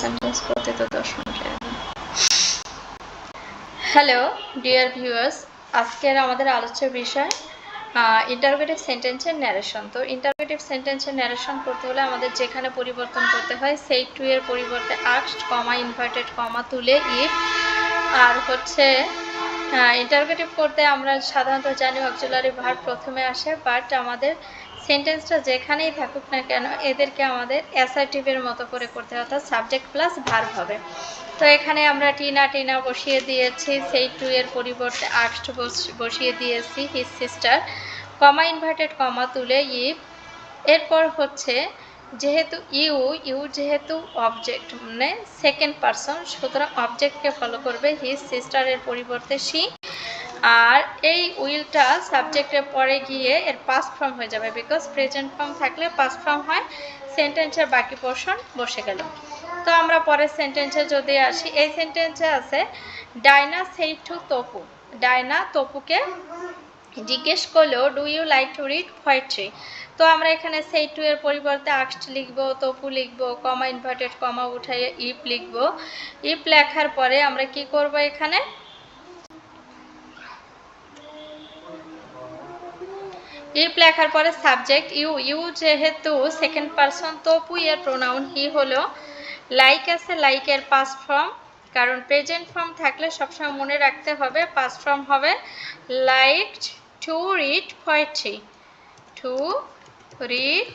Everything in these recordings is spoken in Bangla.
সেন্টেন্স করতে তো 10 মিনিট লাগে। হ্যালো ডিয়ার ভিউয়ার্স, আজকের আমাদের আলোচ্য বিষয় ইন্টারোগেটিভ সেন্টেন্সের ন্যারেশন। তো ইন্টারোগেটিভ সেন্টেন্সের ন্যারেশন করতে হলে আমাদের যেখানে পরিবর্তন করতে হয় সেই টু এর পরিবর্তে আস্কড, কমা, ইনভার্টেড কমা তুলে ইফ। আর হচ্ছে ইন্টারোগেটিভ করতে আমরা সাধারণত জানি অক্সিলারি ভার্ব প্রথমে আসে, বাট আমাদের সেন্টেন্সটা যেখানেই থাকুক না কেন এদেরকে আমাদের অ্যাসার্টিভের মতো করে করতে হয়, অর্থাৎ সাবজেক্ট প্লাস ভার্ব হবে। তো এখানে আমরা টিনা বসিয়ে দিয়েছি, সেই টু এর পরিবর্তে আস্কড বসিয়ে দিয়েছি হিজ সিস্টার, কমা ইনভার্টেড কমা তুলে ইফ। এরপর হচ্ছে যেহেতু ইউ যেহেতু অবজেক্ট মানে সেকেন্ড পারসন, সুতরাং অবজেক্টকে ফলো করবে হিজ সিস্টারের পরিবর্তে শি। আর এই উইলটা সাবজেক্টের পরে গিয়ে এর পাস্ট ফর্ম হয়ে যাবে, বিকজ প্রেজেন্ট ফর্ম থাকলে পাস্ট ফর্ম হয়। সেন্টেন্সের বাকি পোর্শন বসে গেল। তো আমরা পরের সেন্টেন্সে যদি আসি, এই সেন্টেন্সে আছে ডাইনা সেই টু তপু। ডাইনা তপুকে জিজ্ঞেস করলো do you like to read poetry. তো আমরা এখানে সেই টু এর পরিবর্তে আস্কড লিখবো, তপু লিখবো, কমা ইনভার্টেড কমা উঠাইয়ে ইফ লিখবো। ইফ লেখার পরে আমরা কি করব, এখানে ইফ লেখার পরে সাবজেক্ট ইউ যেহেতু সেকেন্ড পারসন, তপু এর প্রোনাউন হি হলো। লাইক আছে, লাইকের পাস্ট ফর্ম, কারণ প্রেজেন্ট ফর্ম থাকলে সবসময় মনে রাখতে হবে পাস্ট ফর্ম হবে liked to read poetry, to read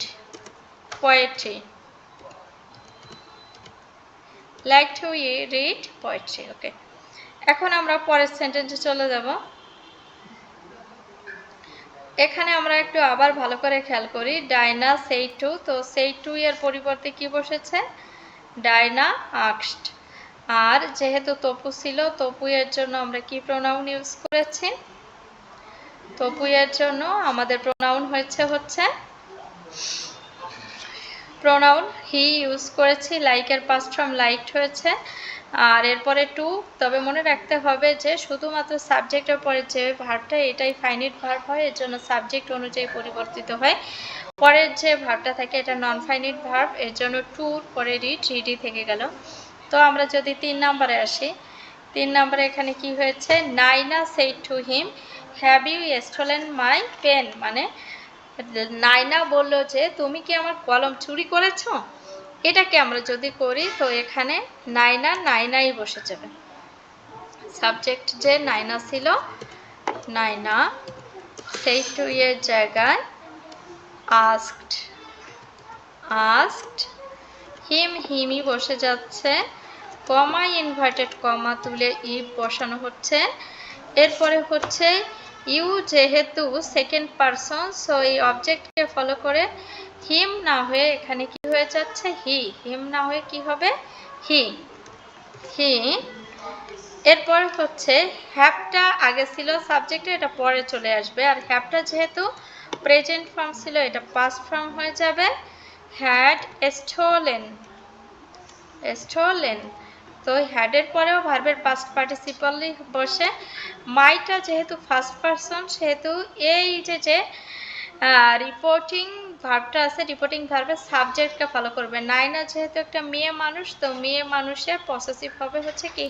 poetry, like to read poetry. Okay, এখন আমরা পরের সেন্টেন্সে চলে যাব। এখানে আমরা একটু আবার ভালো করে খেয়াল করি, ডাইনা সেই টু, তো সেই টু এর পরিবর্তে কি বসেছে, ডাইনা আস্কড। আর যেহেতু তপু ছিল, তপু এর জন্য আমরা কি প্রোনাউন ইউজ করেছি, তপু এর জন্য আমাদের প্রোনাউন হচ্ছে প্রোনাউন হি ইউজ করেছি, লাইকের পাস্ট ফর্ম লাইকড হয়েছে। আর এরপরে টু, তবে মনে রাখতে হবে যে শুধুমাত্র সাবজেক্টের পরে যে ভার্বটা এটাই ফাইনিট ভার্ব হয়, এর জন্য সাবজেক্ট অনুযায়ী পরিবর্তিত হয়। পরের যে ভার্বটা থাকে এটা নন ফাইনিট ভার্ব, এর জন্য টুর পরে রিডই থেকে গেল। তো আমরা যদি 3 নম্বরে আসি, 3 নম্বরে এখানে কি হয়েছে, Naina said to him have you stolen my pen, মানে নাইনা বলল যে তুমি কি আমার কলম চুরি করেছো। এটাকে আমরা যদি করি তো এখানে নাইনাই বসে যাবে। সাবজেক্ট যে নাইনা ছিল, নাইনা সেই টু এর জায়গায় আস্কড হিমই বসে যাচ্ছে, কমা ইনভার্টেড কমা তুলে ইফ বসানো হচ্ছে। এরপরে হচ্ছে ইউ যেহেতু সেকেন্ড পারসন, সো এই অবজেক্টকে ফলো করে হিম না হয়ে এখানে কি হয়ে যাচ্ছে, হিম না হয়ে কি হবে, হি। এরপর হচ্ছে হ্যাভটা আগে ছিল সাবজেক্টে, এটা পরে চলে আসবে। আর হ্যাভটা যেহেতু প্রেজেন্ট ফর্ম ছিল, এটা পাস্ট ফর্ম হয়ে যাবে হ্যাড স্টোলেন। তো হ্যাডের পরেও ভার্বের পাস্ট পার্টিসিপলই বসে। মাইটা যেহেতু ফার্স্ট পারসন, সেহেতু এই যে রিপোর্টিং ভার্বটা আছে, রিপোর্টিং ভার্বের সাবজেক্টকে ফলো করবে। নাইনা যেহেতু একটা মেয়ে মানুষ, তো মেয়ে মানুষের পসেসিভ হবে হচ্ছে কি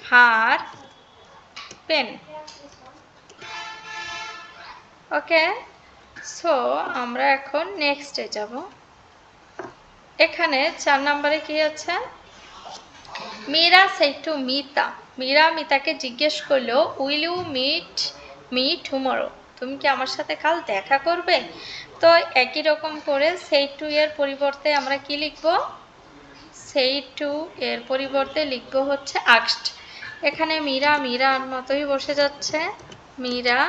হার পেন। ওকে, সো আমরা এখন নেক্সটে যাব। এখানে 4 নম্বরে কি আছে, মীরা সেড টু মিতা। মীরা মিতাকে জিজ্ঞেস করলো will you meet me tomorrow, তুমি কি আমার সাথে কাল দেখা করবে। তো একই রকম করে সেই টু এর পরিবর্তে আমরা কি লিখব, সেই টু এর পরিবর্তে লিখব হচ্ছে আস্কড। এখানে মীরার মতোই বসে যাচ্ছে, মীরা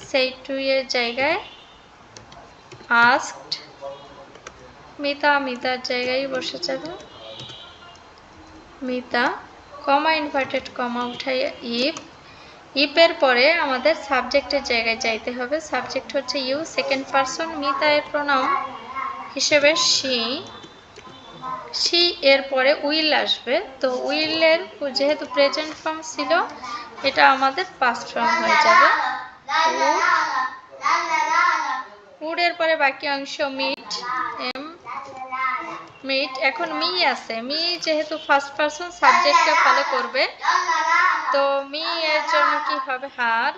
সেই টু এর জায়গায় আস্কড, মিতার জায়গায় বসে যাবে মিতা, কমা ইনভার্টেড কমা উঠাইয়া ইফের পরে আমাদের সাবজেক্টের জায়গায় যাইতে হবে। সাবজেক্ট হচ্ছে ইউ, সেকেন্ড পারসন, মিতা এর প্রোনাউন হিসেবে শি এর পরে উইল আসবে। তো উইলের যেহেতু প্রেজেন্ট ফর্ম ছিল, এটা আমাদের পাস্ট ফর্ম হয়ে যাবে উড এর পরে বাকি অংশ মিট, মিট, এখন মি আছে, মি যেহেতু ফার্স্ট পারসন সাবজেক্টকে ফলো করবে, তো মি এর জন্য কি হবে হার।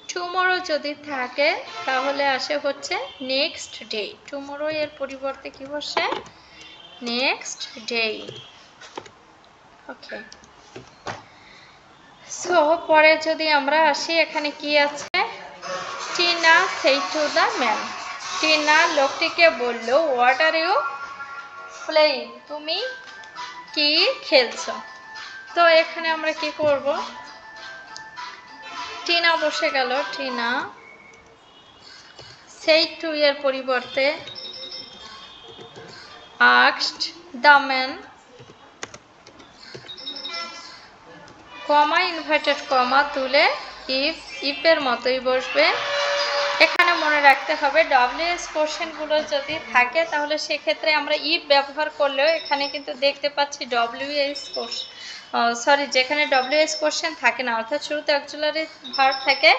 টুমরো যদি থাকে তাহলে আসে হচ্ছে নেক্সট ডে। টুমরো এর পরিবর্তে কি বসে নেক্সট ডে। ওকে, সো পরে যদি আমরা আসি এখানে কি আছে, Tina said to the man, Tina লোকটিকে বলল হোয়াট আর ইউ প্লেইং, তুমি কি খেলছো। তো এখানে আমরা কি করব, টিনা বসে গেল, টিনা said to এর পরিবর্তে asked the man, comma inverted কমা তুলে ইফ এর মতোই বসবে। এখানে মনে রাখতে হবে ডব্লিউএস কোশ্চেনগুলো যদি থাকে তাহলে সেক্ষেত্রে আমরা ইফ ব্যবহার করলেও এখানে কিন্তু দেখতে পাচ্ছি ডব্লিউএস কোশ্চেন, সরি যেখানে ডব্লিউএস কোশ্চেন থাকে না অর্থাৎ শুরুতে অক্সিলারি ভার্ব থাকে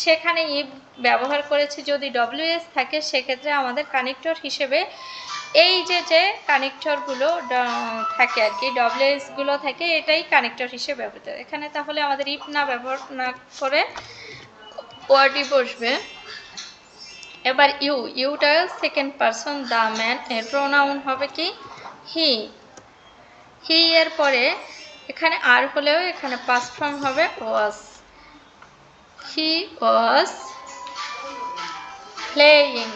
সেখানে ইফ ব্যবহার করেছি। যদি ডব্লিউএস থাকে সেক্ষেত্রে আমাদের কানেক্টর হিসেবে এই যে কানেক্টরগুলো থাকে আর কি, ডব্লিউএসগুলো থাকে, এটাই কানেক্টর হিসেবে ব্যবহৃত এখানে। তাহলে আমাদের ইফ না ব্যবহার না করে ওয়ার্ডই বসবে। এবার ইউটা সেকেন্ড পারসন, দা ম্যান এর প্রোনাউন হবে কি হি। হি এর পরে এখানে আর হলেও এখানে পাস্ট ফর্ম হবে was. He was playing,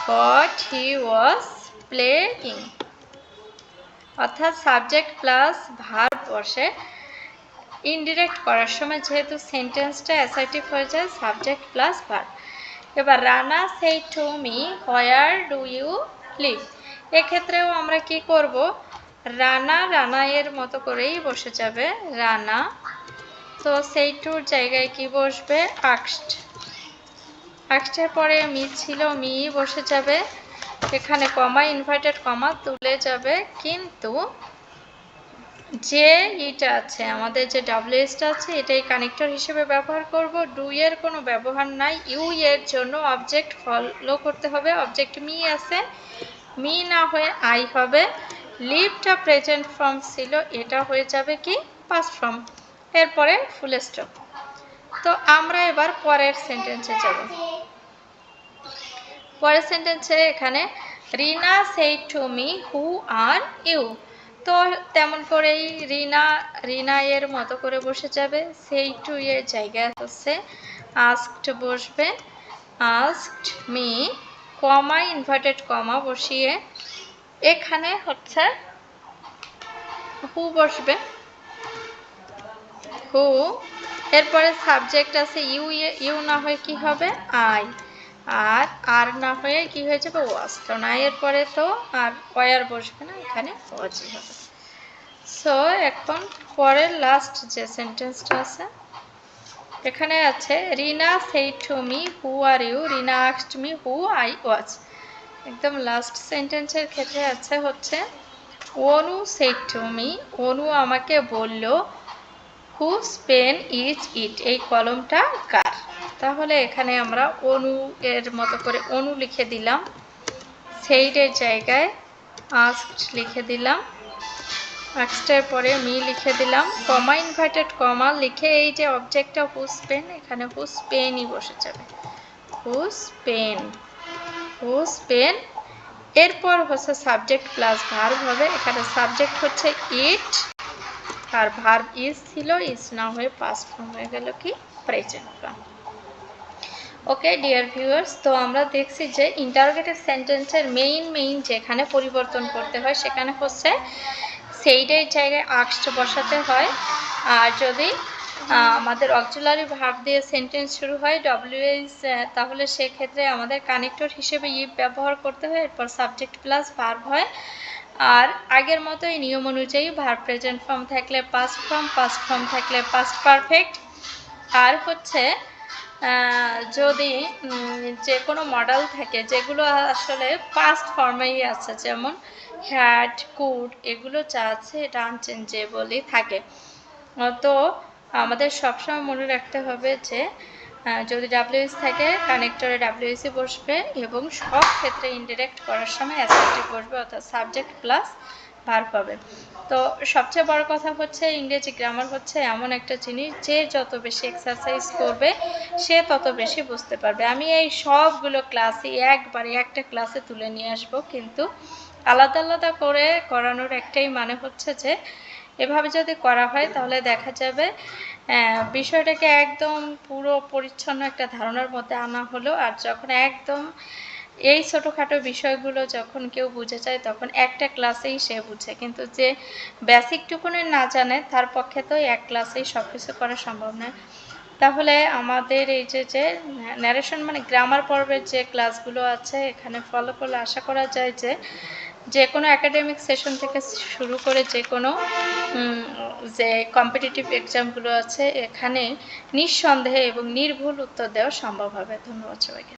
what he was playing, অর্থাৎ সাবজেক্ট প্লাস ভার্ব বসে। ইনডিরেক্ট করার সময় যেহেতু সেন্টেন্সটা অ্যাসার্টিভ হয়ে যায় সাবজেক্ট প্লাস ভার্ব। এবার Rana said to me where do you live, এক্ষেত্রেও আমরা কি করব, রানা রানা এর মতো করেই বসে যাবে রানা। তো সেই টুর জায়গায় কি বসবে আক্সড, আক্সডের পরে মি ছিল মি বসে যাবে, এখানে কমা ইনভার্টেড কমা তুলে যাবে, কিন্তু যে ইটা আছে আমাদের যে ডব্লিউএসটা আছে এটাই কানেক্টর হিসেবে ব্যবহার করব। ডু এর কোনো ব্যবহার নাই, ইউ এর জন্য অবজেক্ট ফলো করতে হবে, অবজেক্ট মি আছে, মি না হয়ে আই হবে। লিভটা প্রেজেন্ট ফর্ম ছিল, এটা হয়ে যাবে কি পাস্ট ফর্ম, এরপরে ফুল স্টপ। তো আমরা এবার পরের সেন্টেন্সে যাব। পরের সেন্টেন্সে এখানে রিনা said to me who are you, তো তেমন করেই রিনা এর মতো করে বসে যাবে। সেই টু এর জায়গায় হচ্ছে আস্কড বসবে, আস্কড মি কমা ইনভার্টেড কমা বসিয়ে এখানে হচ্ছে হু বসবে, হু। এরপরে সাবজেক্ট আছে ইউ না হয়ে কি হবে আই, আর না হয়ে কি হয়ে যাবে ওয়াজ, কারণ আই এর পরে তো আর ওয়ার বসবে না, এখানে ওয়াজই হবে। সো এখন পরের লাস্ট যে সেন্টেন্সটা আছে এখানে আছে রিনা said to me who are you, Rina asked me who I was। একদম লাস্ট সেন্টেন্সের ক্ষেত্রে আছে হচ্ছে অনু said to me, অনু আমাকে বলল whose pen is it, এই কলমটা কার। তাহলে এখানে আমরা অনু এর মতো করে অনু লিখে দিলাম, সেইডের জায়গায় আস্কড লিখে দিলাম, আস্কডের পরে মি লিখে দিলাম, কমা ইনভার্টেড কমা লিখে এই যে অবজেক্টটা হুজ পেন, এখানে হুজ পেনই বসে যাবে, হুজ পেন, হুজ পেন। এরপর হচ্ছে সাবজেক্ট প্লাস ভার্ব হবে, এখানে সাবজেক্ট হচ্ছে ইট আর ভার্ব ইজ ছিল, ইজ না হয়ে পাস্ট ফর্ম হয়ে গেল কি present form. Okay dear viewers, তো আমরা দেখছি যে ইন্টারোগেটিভ সেন্টেন্সের মেইন যেখানে পরিবর্তন করতে হয় সেখানে হচ্ছে সেইডের জায়গায় আক্সড বসাতে হয়, আর যদি আমাদের অক্সিলারি ভার্ব দিয়ে সেন্টেন্স শুরু হয় ডব্লিউএস, তাহলে সেক্ষেত্রে আমাদের কানেক্টর হিসেবে ইফ ব্যবহার করতে হয়, এরপর সাবজেক্ট প্লাস ভার্ব হয়। আর আগের মতোই নিয়ম অনুযায়ী ভার্ব প্রেজেন্ট ফর্ম থাকলে পাস্ট ফর্ম থাকলে পাস্ট পারফেক্ট, আর হচ্ছে যদি যে কোনো মডেল থাকে যেগুলো আসলে পাস্ট ফর্মেই আছে, যেমন হ্যাড কুড, এগুলো যা আছে এটা আনচেঞ্জেবলই থাকে। তো আমাদের সবসময় মনে রাখতে হবে যে যদি ডাব্লিউএস থাকে কানেক্টরে ডাব্লিউএসই বসবে এবং সব ক্ষেত্রে ইনডিরেক্ট করার সময় অ্যাসার্টিভ বসবে, অর্থাৎ সাবজেক্ট প্লাস ভার্ব হবে। তো সবচেয়ে বড় কথা হচ্ছে ইংরেজি গ্রামার হচ্ছে এমন একটা জিনিস যে যত বেশি এক্সারসাইজ করবে সে তত বেশি বুঝতে পারবে। আমি এই সবগুলো ক্লাসই একবারে একটা ক্লাসে তুলে নিয়ে আসব, কিন্তু আলাদা আলাদা করে করানোর একটাই মানে হচ্ছে যে এভাবে যদি করা হয় তাহলে দেখা যাবে বিষয়টাকে একদম পুরো পরিচ্ছন্ন একটা ধারণার মধ্যে আনা হলো। আর যখন একদম এই ছোটোখাটো বিষয়গুলো যখন কেউ বুঝে যায় তখন একটা ক্লাসেই সে বুঝে, কিন্তু যে বেসিকটুকুনি না জানে তার পক্ষে তো এক ক্লাসেই সব কিছু করা সম্ভব নয়। তাহলে আমাদের এই যে ন্যারেশন মানে গ্রামার পর্বের যে ক্লাসগুলো আছে এখানে ফলো করলে আশা করা যায় যে কোনো একাডেমিক সেশন থেকে শুরু করে যে কোনো যে কম্পিটিটিভ এক্সামগুলো আছে এখানে নিঃসন্দেহে এবং নির্ভুল উত্তর দেওয়া সম্ভব হবে। ধন্যবাদ সবাইকে।